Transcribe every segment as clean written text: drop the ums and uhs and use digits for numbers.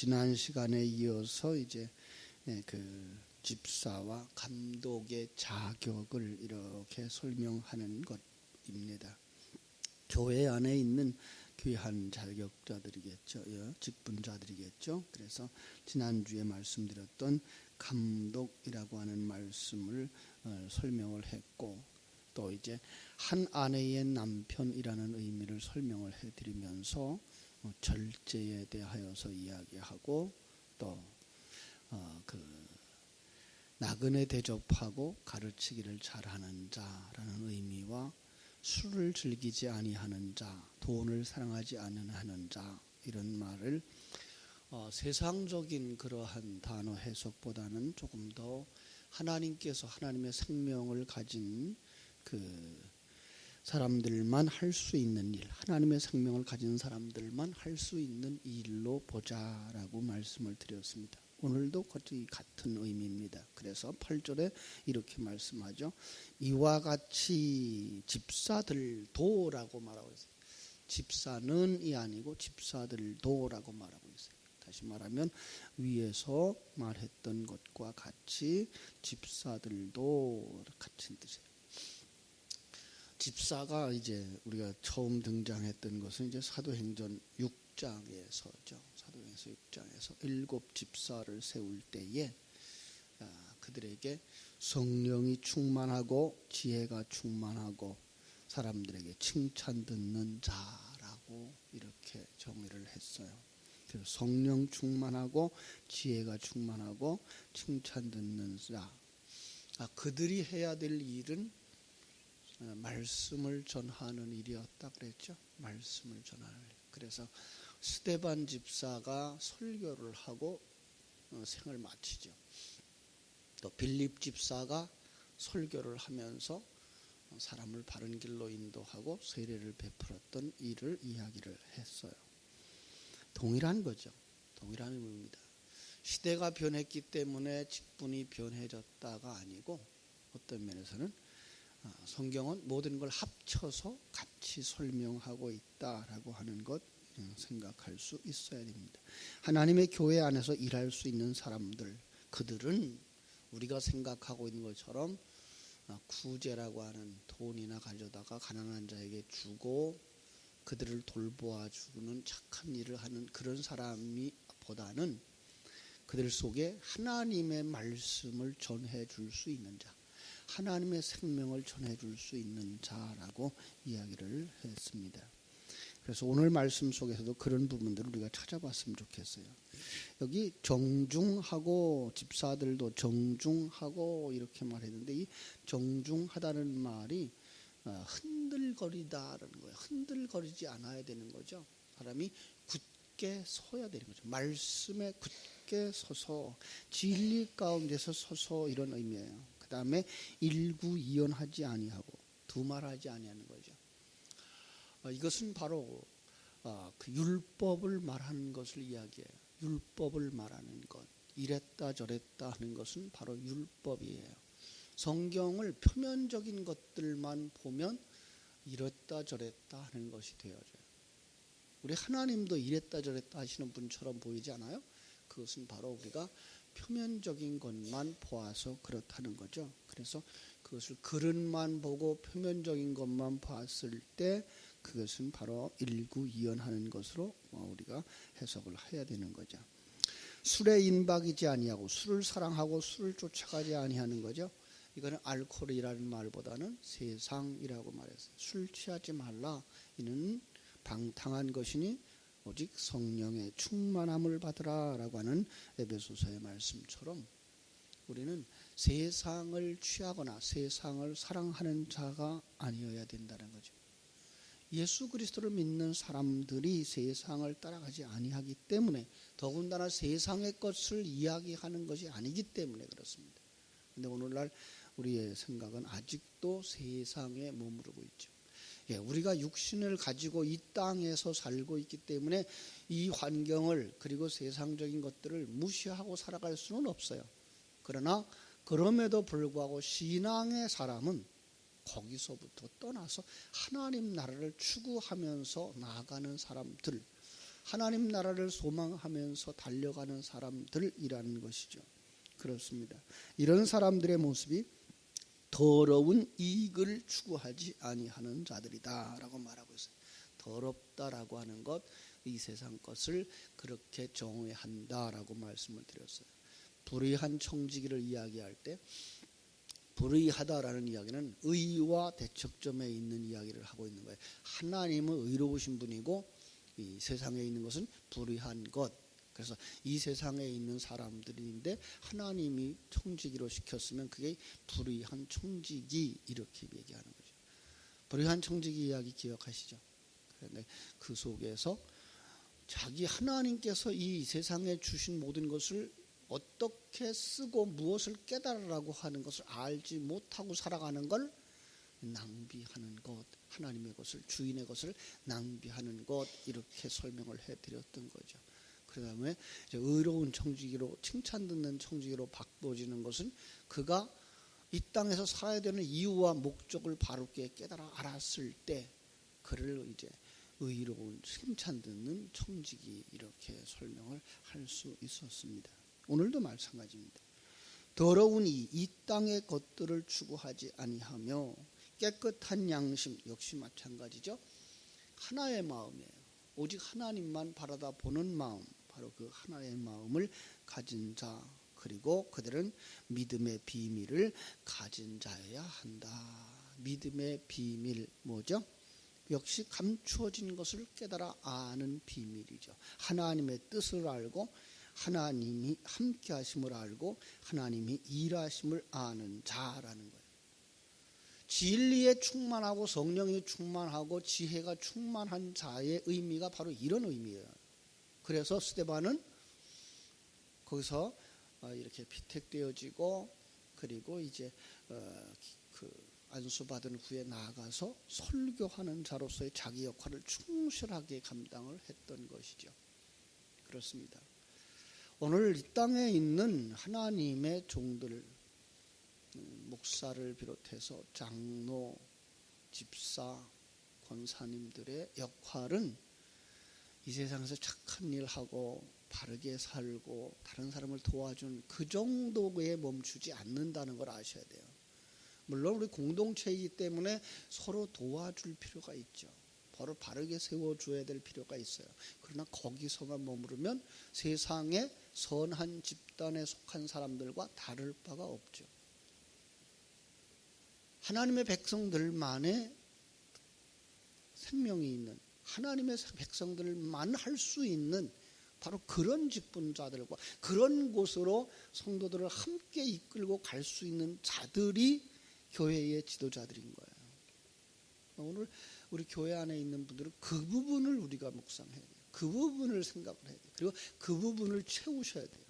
지난 시간에 이어서 이제 그 집사와 감독의 자격을 이렇게 설명하는 것입니다. 교회 안에 있는 귀한 자격자들이겠죠. 직분자들이겠죠. 그래서 지난주에 말씀드렸던 감독이라고 하는 말씀을 설명을 했고, 또 이제 한 아내의 남편이라는 의미를 설명을 해드리면서 절제에 대하여서 이야기하고, 또 나그네 대접하고 가르치기를 잘하는 자라는 의미와 술을 즐기지 아니하는 자, 돈을 사랑하지 않는 자, 이런 말을 세상적인 그러한 단어 해석보다는 조금 더 하나님께서 하나님의 생명을 가진 그 사람들만 할 수 있는 일, 하나님의 생명을 가진 사람들만 할 수 있는 일로 보자라고 말씀을 드렸습니다. 오늘도 거의 같은 의미입니다. 그래서 8절에 이렇게 말씀하죠. 이와 같이 집사들도라고 말하고 있어요. 집사는이 아니고 집사들도라고 말하고 있어요. 다시 말하면 위에서 말했던 것과 같이 집사들도 같은 뜻이에요. 집사가 이제 우리가 처음 등장했던 것은 이제 사도행전 6장에서죠. 사도행전 6장에서 7 집사를 세울 때에 그들에게 성령이 충만하고 지혜가 충만하고 사람들에게 칭찬 듣는 자라고 이렇게 정의를 했어요. 그래서 성령 충만하고 지혜가 충만하고 칭찬 듣는 자. 그들이 해야 될 일은 말씀을 전하는 일이었다 그랬죠. 말씀을 전하는 일. 그래서 스데반 집사가 설교를 하고 생을 마치죠. 또 빌립 집사가 설교를 하면서 사람을 바른 길로 인도하고 세례를 베풀었던 일을 이야기를 했어요. 동일한 거죠. 동일한 의미입니다. 시대가 변했기 때문에 직분이 변해졌다가 아니고, 어떤 면에서는 성경은 모든 걸 합쳐서 같이 설명하고 있다라고 하는 것 생각할 수 있어야 됩니다. 하나님의 교회 안에서 일할 수 있는 사람들, 그들은 우리가 생각하고 있는 것처럼 구제라고 하는 돈이나 가져다가 가난한 자에게 주고 그들을 돌보아 주는 착한 일을 하는 그런 사람이 보다는 그들 속에 하나님의 말씀을 전해 줄 수 있는 자, 하나님의 생명을 전해줄 수 있는 자라고 이야기를 했습니다. 그래서 오늘 말씀 속에서도 그런 부분들을 우리가 찾아봤으면 좋겠어요. 여기 정중하고 집사들도 정중하고 이렇게 말했는데, 이 정중하다는 말이 흔들거리다라는 거예요. 흔들거리지 않아야 되는 거죠. 사람이 굳게 서야 되는 거죠. 말씀에 굳게 서서 진리 가운데서 서서, 이런 의미예요. 그 다음에 일구이연하지 아니하고 두말하지 아니하는 거죠. 이것은 바로 그 율법을 말하는 것을 이야기해요. 율법을 말하는 것, 이랬다 저랬다 하는 것은 바로 율법이에요. 성경을 표면적인 것들만 보면 이랬다 저랬다 하는 것이 되어져요. 우리 하나님도 이랬다 저랬다 하시는 분처럼 보이지 않아요? 그것은 바로 우리가 표면적인 것만 보아서 그렇다는 거죠. 그래서 그것을 그릇만 보고 표면적인 것만 봤을 때 그것은 바로 일구이연하는 것으로 우리가 해석을 해야 되는 거죠. 술에 인박이지 아니하고 술을 사랑하고 술을 쫓아가지 아니하는 거죠. 이거는 알코올이라는 말보다는 세상이라고 말했어요. 술 취하지 말라. 이는 방탕한 것이니 오직 성령의 충만함을 받으라 라고 하는 에베소서의 말씀처럼 우리는 세상을 취하거나 세상을 사랑하는 자가 아니어야 된다는 거죠. 예수 그리스도를 믿는 사람들이 세상을 따라가지 아니하기 때문에, 더군다나 세상의 것을 이야기하는 것이 아니기 때문에 그렇습니다. 그런데 오늘날 우리의 생각은 아직도 세상에 머무르고 있죠. 우리가 육신을 가지고 이 땅에서 살고 있기 때문에 이 환경을, 그리고 세상적인 것들을 무시하고 살아갈 수는 없어요. 그러나 그럼에도 불구하고 신앙의 사람은 거기서부터 떠나서 하나님 나라를 추구하면서 나아가는 사람들, 하나님 나라를 소망하면서 달려가는 사람들이라는 것이죠. 그렇습니다. 이런 사람들의 모습이 더러운 이익을 추구하지 아니하는 자들이다라고 말하고 있어요. 더럽다라고 하는 것, 이 세상 것을 그렇게 정죄한다라고 말씀을 드렸어요. 불의한 청지기를 이야기할 때 불의하다라는 이야기는 의와 대척점에 있는 이야기를 하고 있는 거예요. 하나님은 의로우신 분이고 이 세상에 있는 것은 불의한 것. 그래서 이 세상에 있는 사람들인데 하나님이 청지기로 시켰으면 그게 불의한 청지기 이렇게 얘기하는 거죠. 불의한 청지기 이야기 기억하시죠? 그런데 그 속에서 자기 하나님께서 이 세상에 주신 모든 것을 어떻게 쓰고 무엇을 깨달으라고 하는 것을 알지 못하고 살아가는 걸 낭비하는 것, 하나님의 것을, 주인의 것을 낭비하는 것, 이렇게 설명을 해드렸던 거죠. 그 다음에 의로운 청지기로, 칭찬 듣는 청지기로 바꿔지는 것은 그가 이 땅에서 살아야 되는 이유와 목적을 바르게 깨달아 알았을 때 그를 이제 의로운 칭찬 듣는 청지기 이렇게 설명을 할 수 있었습니다. 오늘도 마찬가지입니다. 더러운 이 땅의 것들을 추구하지 아니하며 깨끗한 양심, 역시 마찬가지죠. 하나의 마음이에요. 오직 하나님만 바라다 보는 마음, 바로 그 하나의 마음을 가진 자, 그리고 그들은 믿음의 비밀을 가진 자여야 한다. 믿음의 비밀 뭐죠? 역시 감추어진 것을 깨달아 아는 비밀이죠. 하나님의 뜻을 알고 하나님이 함께 하심을 알고 하나님이 일하심을 아는 자라는 거예요. 진리에 충만하고 성령이 충만하고 지혜가 충만한 자의 의미가 바로 이런 의미예요. 그래서 스데반은 거기서 이렇게 피택되어지고 그리고 이제 그 안수받은 후에 나아가서 설교하는 자로서의 자기 역할을 충실하게 감당을 했던 것이죠. 그렇습니다. 오늘 이 땅에 있는 하나님의 종들, 목사를 비롯해서 장로, 집사, 권사님들의 역할은 이 세상에서 착한 일하고 바르게 살고 다른 사람을 도와준 그 정도에 멈추지 않는다는 걸 아셔야 돼요. 물론 우리 공동체이기 때문에 서로 도와줄 필요가 있죠. 바로 바르게 세워줘야 될 필요가 있어요. 그러나 거기서만 머무르면 세상의 선한 집단에 속한 사람들과 다를 바가 없죠. 하나님의 백성들만의 생명이 있는, 하나님의 백성들만 할 수 있는 바로 그런 직분자들과 그런 곳으로 성도들을 함께 이끌고 갈 수 있는 자들이 교회의 지도자들인 거예요. 오늘 우리 교회 안에 있는 분들은 그 부분을 우리가 묵상해야 돼요. 그 부분을 생각을 해야 돼요. 그리고 그 부분을 채우셔야 돼요.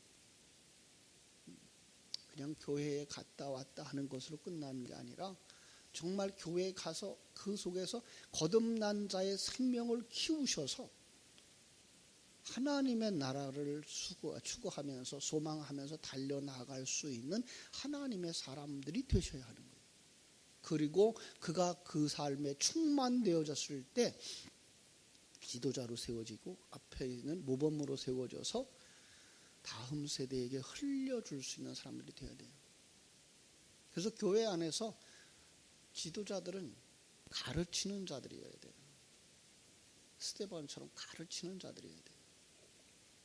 그냥 교회에 갔다 왔다 하는 것으로 끝나는 게 아니라 정말 교회에 가서 그 속에서 거듭난 자의 생명을 키우셔서 하나님의 나라를 추구하면서 소망하면서 달려나갈 수 있는 하나님의 사람들이 되셔야 하는 거예요. 그리고 그가 그 삶에 충만되어졌을 때 지도자로 세워지고 앞에 있는 모범으로 세워져서 다음 세대에게 흘려줄 수 있는 사람들이 되어야 돼요. 그래서 교회 안에서 지도자들은 가르치는 자들이어야 돼요. 스데반처럼 가르치는 자들이어야 돼요.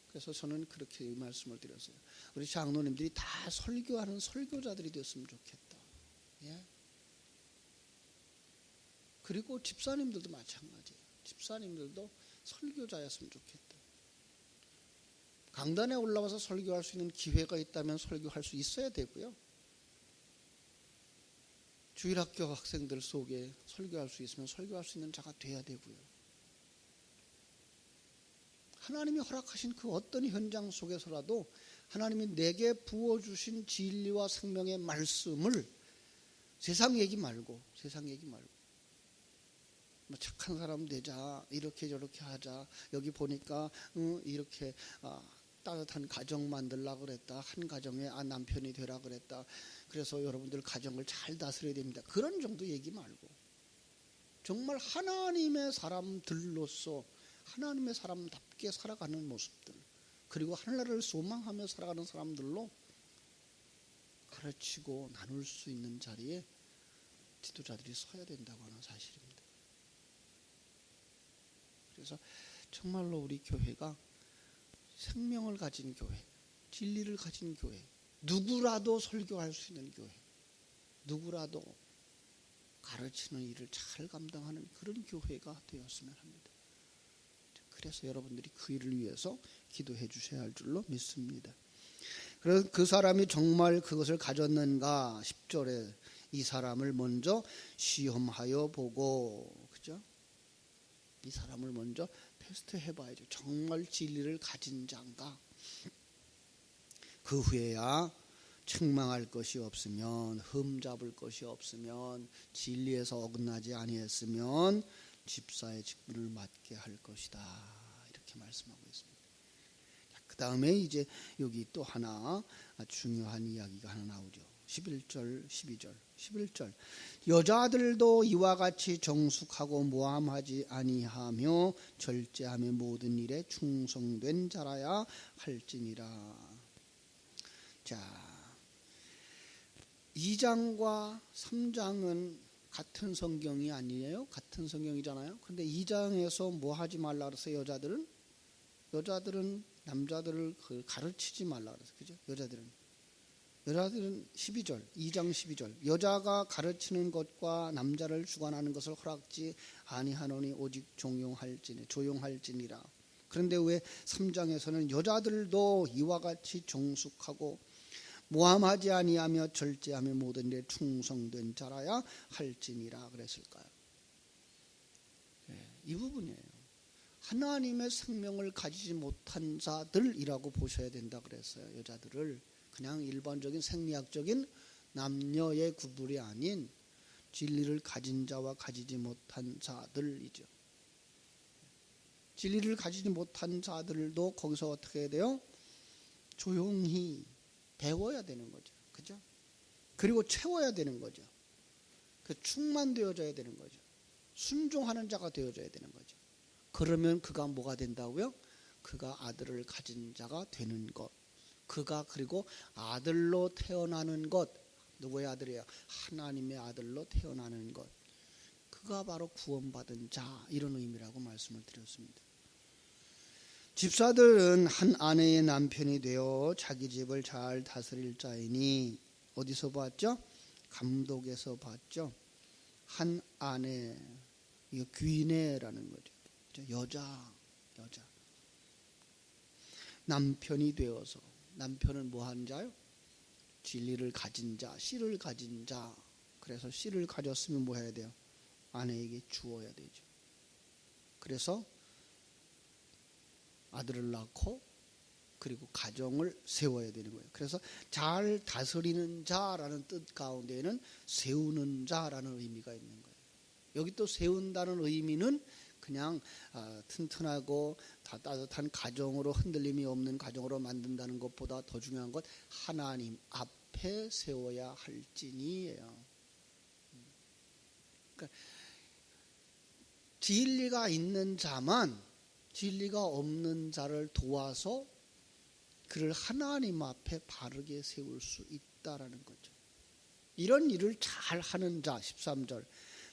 그래서 저는 그렇게 말씀을 드렸어요. 우리 장로님들이 다 설교하는 설교자들이 되었으면 좋겠다. 예? 그리고 집사님들도 마찬가지예요. 집사님들도 설교자였으면 좋겠다. 강단에 올라와서 설교할 수 있는 기회가 있다면 설교할 수 있어야 되고요. 주일학교 학생들 속에 설교할 수 있으면 설교할 수 있는 자가 돼야 되고요. 하나님이 허락하신 그 어떤 현장 속에서라도 하나님이 내게 부어주신 진리와 생명의 말씀을 세상 얘기 말고 뭐 착한 사람 되자, 이렇게 저렇게 하자, 여기 보니까 이렇게 따뜻한 가정 만들라 그랬다, 한 가정에 남편이 되라 그랬다, 그래서 여러분들 가정을 잘 다스려야 됩니다, 그런 정도 얘기 말고 정말 하나님의 사람들로서 하나님의 사람답게 살아가는 모습들, 그리고 하늘나라를 소망하며 살아가는 사람들로 가르치고 나눌 수 있는 자리에 지도자들이 서야 된다고 하는 사실입니다. 그래서 정말로 우리 교회가 생명을 가진 교회, 진리를 가진 교회, 누구라도 설교할 수 있는 교회, 누구라도 가르치는 일을 잘 감당하는 그런 교회가 되었으면 합니다. 그래서 여러분들이 그 일을 위해서 기도해 주셔야 할 줄로 믿습니다. 그래서 그 사람이 정말 그것을 가졌는가? 10절에 이 사람을 먼저 시험하여 보고, 그죠? 이 사람을 먼저 테스트해 봐야죠. 정말 진리를 가진 자인가? 그 후에야 책망할 것이 없으면, 흠잡을 것이 없으면, 진리에서 어긋나지 아니했으면 집사의 직분을 맡게 할 것이다. 이렇게 말씀하고 있습니다. 그 다음에 이제 여기 또 하나 중요한 이야기가 하나 나오죠. 11절, 12절. 11절. 여자들도 이와 같이 정숙하고 모함하지 아니하며 절제하며 모든 일에 충성된 자라야 할지니라. 자, 2장과 3장은 같은 성경이 아니에요? 같은 성경이잖아요. 그런데 2장에서 뭐 하지 말라 그랬어요? 여자들은 남자들을 가르치지 말라 그랬어요. 그죠? 여자들은 12절, 2장 12절. 여자가 가르치는 것과 남자를 주관하는 것을 허락지 아니하노니 오직 조용할지니라. 그런데 왜 3장에서는 여자들도 이와 같이 정숙하고 모함하지 아니하며 절제하며 모든 일에 충성된 자라야 할지니라 그랬을까요? 네, 이 부분이에요. 하나님의 생명을 가지지 못한 자들이라고 보셔야 된다 그랬어요. 여자들을 그냥 일반적인 생리학적인 남녀의 구분이 아닌 진리를 가진 자와 가지지 못한 자들이죠. 진리를 가지지 못한 자들도 거기서 어떻게 해야 돼요? 조용히 배워야 되는 거죠. 그죠? 그리고 채워야 되는 거죠. 그 충만되어져야 되는 거죠. 순종하는 자가 되어져야 되는 거죠. 그러면 그가 뭐가 된다고요? 그가 아들을 가진 자가 되는 것. 그가 그리고 아들로 태어나는 것. 누구의 아들이에요? 하나님의 아들로 태어나는 것. 그가 바로 구원받은 자, 이런 의미라고 말씀을 드렸습니다. 집사들은 한 아내의 남편이 되어 자기 집을 잘 다스릴 자이니, 어디서 봤죠? 감독에서 봤죠. 한 아내, 이거 귀내라는 거죠. 여자. 남편이 되어서, 남편은 뭐 하는 자요? 진리를 가진 자, 씨를 가진 자. 그래서 씨를 가졌으면 뭐 해야 돼요? 아내에게 주어야 되죠. 그래서 아들을 낳고 그리고 가정을 세워야 되는 거예요. 그래서 잘 다스리는 자라는 뜻 가운데에는 세우는 자라는 의미가 있는 거예요. 여기 또 세운다는 의미는 그냥 튼튼하고 다 따뜻한 가정으로, 흔들림이 없는 가정으로 만든다는 것보다 더 중요한 것, 하나님 앞에 세워야 할지니예요. 그러니까 진리가 있는 자만 진리가 없는 자를 도와서 그를 하나님 앞에 바르게 세울 수 있다라는 거죠. 이런 일을 잘 하는 자, 13절.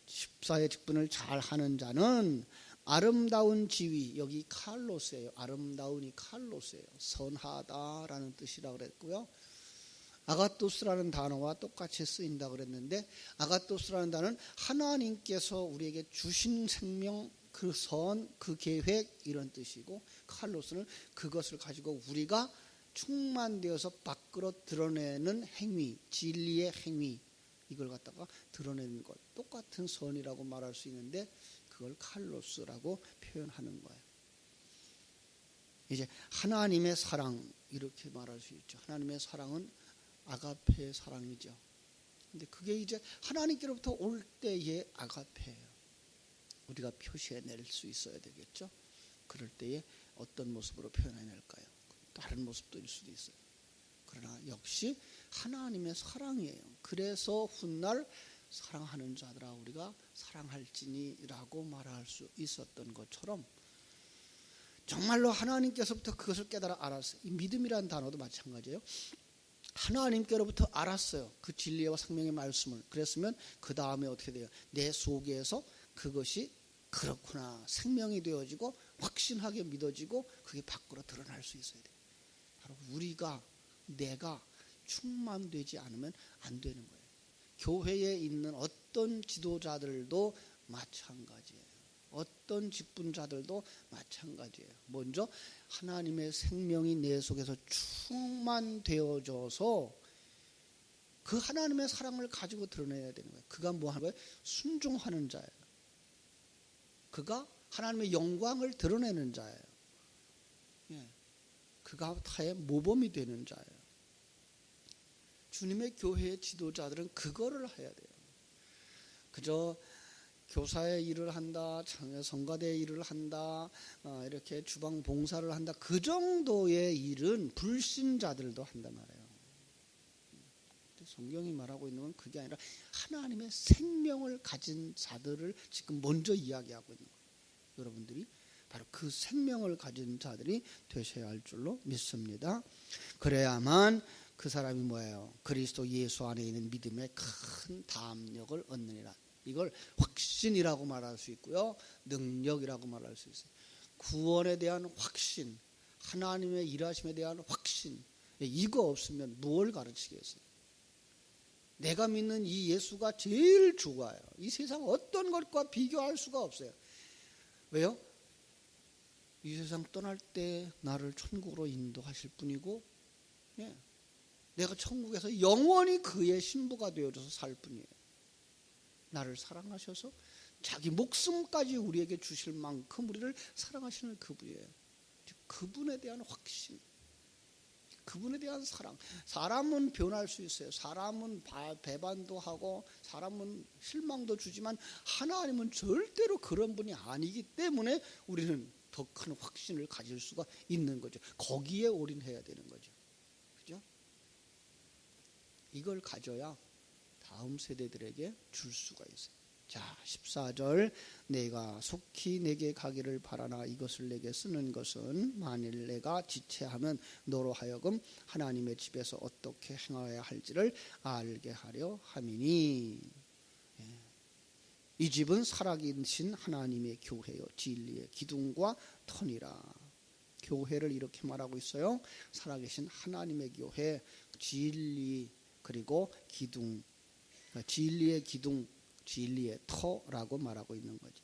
집사의 직분을 잘 하는 자는 아름다운 지위, 여기 칼로스예요. 아름다운이 칼로스예요. 선하다라는 뜻이라고 그랬고요. 아가토스라는 단어와 똑같이 쓰인다 그랬는데, 아가토스라는 단어는 하나님께서 우리에게 주신 생명, 그 선, 그 계획, 이런 뜻이고, 칼로스는 그것을 가지고 우리가 충만되어서 밖으로 드러내는 행위, 진리의 행위, 이걸 갖다가 드러내는 것, 똑같은 선이라고 말할 수 있는데 그걸 칼로스라고 표현하는 거예요. 이제 하나님의 사랑, 이렇게 말할 수 있죠. 하나님의 사랑은 아가페의 사랑이죠. 근데 그게 이제 하나님께로부터 올 때의 아가페예요. 우리가 표시해낼 수 있어야 되겠죠. 그럴 때에 어떤 모습으로 표현해낼까요? 다른 모습도일 수도 있어요. 그러나 역시 하나님의 사랑이에요. 그래서 훗날 사랑하는 자들아 우리가 사랑할지니라고 말할 수 있었던 것처럼, 정말로 하나님께서부터 그것을 깨달아 알았어요. 이 믿음이라는 단어도 마찬가지예요. 하나님께로부터 알았어요. 그 진리와 생명의 말씀을. 그랬으면 그 다음에 어떻게 돼요? 내 속에서 그것이 그렇구나 생명이 되어지고 확신하게 믿어지고 그게 밖으로 드러날 수 있어야 돼요. 바로 내가 충만되지 않으면 안 되는 거예요. 교회에 있는 어떤 지도자들도 마찬가지예요. 어떤 직분자들도 마찬가지예요. 먼저 하나님의 생명이 내 속에서 충만되어져서 그 하나님의 사랑을 가지고 드러내야 되는 거예요. 그가 뭐 하는 거예요? 순종하는 자예요. 그가 하나님의 영광을 드러내는 자예요. 예. 그가 타의 모범이 되는 자예요. 주님의 교회의 지도자들은 그거를 해야 돼요. 그저 교사의 일을 한다, 성가대의 일을 한다, 이렇게 주방 봉사를 한다, 그 정도의 일은 불신자들도 한단 말이에요. 성경이 말하고 있는 건 그게 아니라 하나님의 생명을 가진 자들을 지금 먼저 이야기하고 있는 거예요. 여러분들이 바로 그 생명을 가진 자들이 되셔야 할 줄로 믿습니다. 그래야만 그 사람이 뭐예요? 그리스도 예수 안에 있는 믿음의 큰 담력을 얻느니라. 이걸 확신이라고 말할 수 있고요, 능력이라고 말할 수 있어요. 구원에 대한 확신, 하나님의 일하심에 대한 확신, 이거 없으면 뭘 가르치겠어요? 내가 믿는 이 예수가 제일 좋아요. 이 세상 어떤 것과 비교할 수가 없어요. 왜요? 이 세상 떠날 때 나를 천국으로 인도하실 분이고, 내가 천국에서 영원히 그의 신부가 되어져서 살 뿐이에요. 나를 사랑하셔서 자기 목숨까지 우리에게 주실 만큼 우리를 사랑하시는 그분이에요. 그분에 대한 확신, 그분에 대한 사랑. 사람은 변할 수 있어요. 사람은 배반도 하고 사람은 실망도 주지만 하나님은 절대로 그런 분이 아니기 때문에 우리는 더 큰 확신을 가질 수가 있는 거죠. 거기에 올인해야 되는 거죠. 그죠? 이걸 가져야 다음 세대들에게 줄 수가 있어요. 자, 14절, 내가 속히 내게 가기를 바라나 이것을 내게 쓰는 것은 만일 내가 지체하면 너로 하여금 하나님의 집에서 어떻게 행하여야 할지를 알게 하려 함이니. 이 집은 살아계신 하나님의 교회요 진리의 기둥과 터니라. 교회를 이렇게 말하고 있어요. 살아계신 하나님의 교회, 진리 그리고 기둥, 진리의 기둥, 진리의 터라고 말하고 있는 거죠.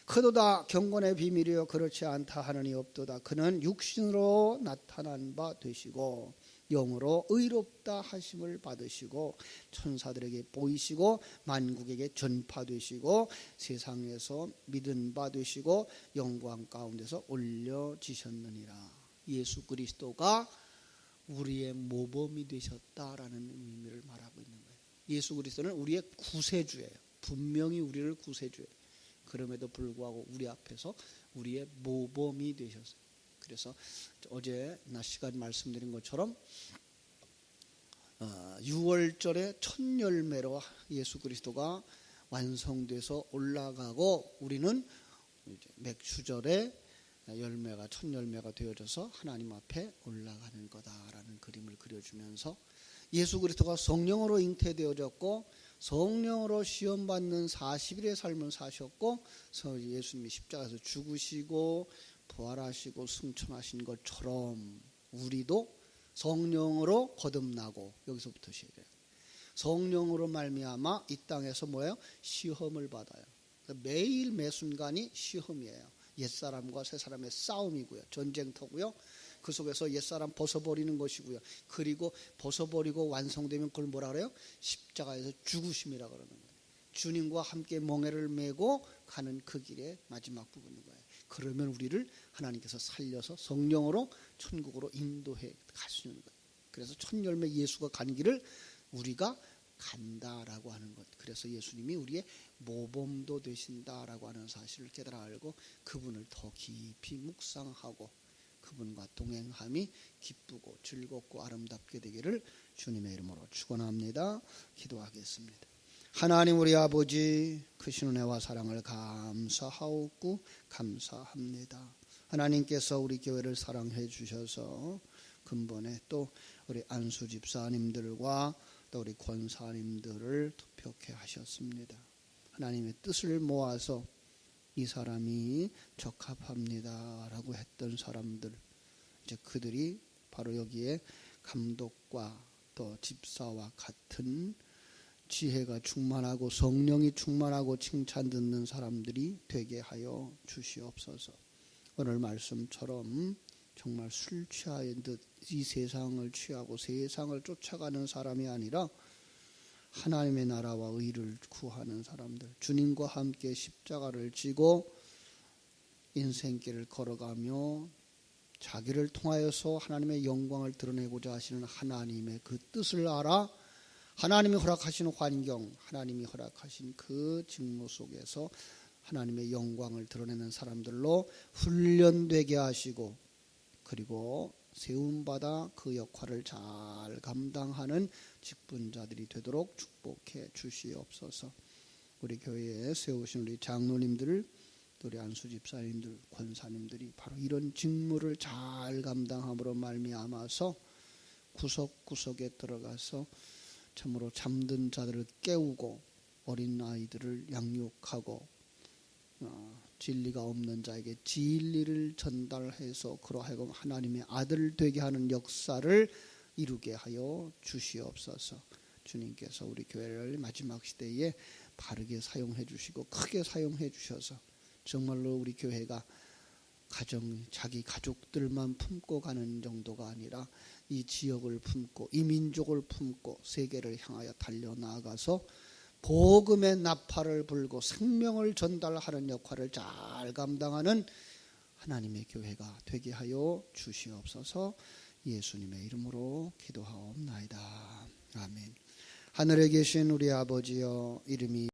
크도다 경건의 비밀이요 그렇지 않다 하느니 없도다. 그는 육신으로 나타난 바 되시고 영으로 의롭다 하심을 받으시고 천사들에게 보이시고 만국에게 전파되시고 세상에서 믿은 바 되시고 영광 가운데서 올려지셨느니라. 예수 그리스도가 우리의 모범이 되셨다라는 의미를 말하고 있는 거예요. 예수 그리스도는 우리의 구세주예요. 분명히 우리를 구세주예요. 그럼에도 불구하고 우리 앞에서 우리의 모범이 되셨어요. 그래서 어제 낮 시간 말씀드린 것처럼 6월절에 첫 열매로 예수 그리스도가 완성돼서 올라가고 우리는 이제 맥추절에 열매가 첫 열매가 되어져서 하나님 앞에 올라가는 거다라는 그림을 그려주면서 예수 그리스도가 성령으로 잉태되어졌고 성령으로 시험받는 40일의 삶을 사셨고 예수님이 십자가에서 죽으시고 부활하시고 승천하신 것처럼 우리도 성령으로 거듭나고, 여기서부터 시작해요. 성령으로 말미암아 이 땅에서 뭐예요? 시험을 받아요. 매일 매 순간이 시험이에요. 옛사람과 새사람의 싸움이고요. 전쟁터고요. 그 속에서 옛사람 벗어버리는 것이고요. 그리고 벗어버리고 완성되면 그걸 뭐라 그래요? 십자가에서 죽으심이라 그러는 거예요. 주님과 함께 멍에를 메고 가는 그 길의 마지막 부분인 거예요. 그러면 우리를 하나님께서 살려서 성령으로 천국으로 인도해 가시는 거예요. 그래서 첫 열매 예수가 간 길을 우리가 간다라고 하는 것. 그래서 예수님이 우리의 모범도 되신다라고 하는 사실을 깨달아 알고 그분을 더 깊이 묵상하고 그분과 동행함이 기쁘고 즐겁고 아름답게 되기를 주님의 이름으로 축원합니다. 기도하겠습니다. 하나님 우리 아버지, 크신 은혜와 사랑을 감사하옵고 감사합니다. 하나님께서 우리 교회를 사랑해 주셔서 근본에 또 우리 안수 집사님들과 또 우리 권사님들을 투표케 하셨습니다. 하나님의 뜻을 모아서 이 사람이 적합합니다라고 했던 사람들, 이제 그들이 바로 여기에 감독과 또 집사와 같은 지혜가 충만하고 성령이 충만하고 칭찬 듣는 사람들이 되게 하여 주시옵소서. 오늘 말씀처럼 정말 술 취한 듯 이 세상을 취하고 세상을 쫓아가는 사람이 아니라 하나님의 나라와 의를 구하는 사람들, 주님과 함께 십자가를 지고 인생길을 걸어가며 자기를 통하여서 하나님의 영광을 드러내고자 하시는 하나님의 그 뜻을 알아 하나님이 허락하신 환경, 하나님이 허락하신 그 직무 속에서 하나님의 영광을 드러내는 사람들로 훈련되게 하시고, 그리고 세움받아 그 역할을 잘 감당하는 직분자들이 되도록 축복해 주시옵소서. 우리 교회에 세우신 우리 장로님들, 또 우리 안수 집사님들, 권사님들이 바로 이런 직무를 잘 감당함으로 말미암아서 구석구석에 들어가서 참으로 잠든 자들을 깨우고 어린 아이들을 양육하고 진리가 없는 자에게 진리를 전달해서 그러하여금 하나님의 아들 되게 하는 역사를 이루게 하여 주시옵소서. 주님께서 우리 교회를 마지막 시대에 바르게 사용해 주시고 크게 사용해 주셔서 정말로 우리 교회가 자기 가족들만 품고 가는 정도가 아니라 이 지역을 품고 이 민족을 품고 세계를 향하여 달려나가서 복음의 나팔을 불고 생명을 전달하는 역할을 잘 감당하는 하나님의 교회가 되게 하여 주시옵소서. 예수님의 이름으로 기도하옵나이다. 아멘. 하늘에 계신 우리 아버지여, 이름이